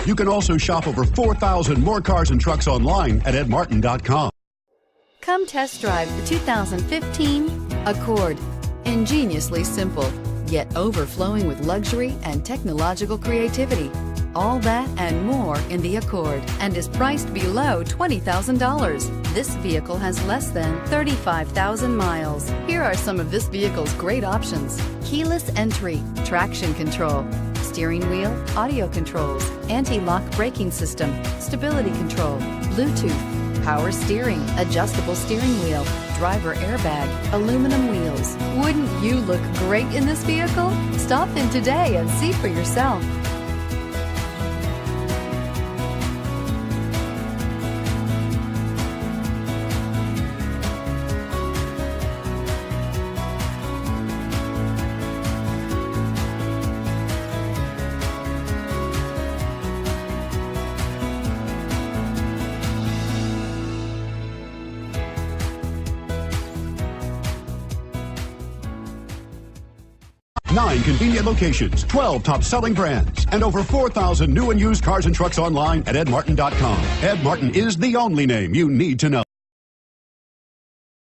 You can also shop over 4,000 more cars and trucks online at edmartin.com. Come test drive the 2015 Accord. Ingeniously simple, yet overflowing with luxury and technological creativity. All that and more in the Accord, and is priced below $20,000. This vehicle has less than 35,000 miles. Here are some of this vehicle's great options: keyless entry, traction control, steering wheel audio controls, anti-lock braking system, stability control, Bluetooth, power steering, adjustable steering wheel, driver airbag, aluminum wheels. Wouldn't you look great in this vehicle? Stop in today and see for yourself. Nine convenient locations, 12 top-selling brands, and over 4,000 new and used cars and trucks online at edmartin.com. Ed Martin is the only name you need to know.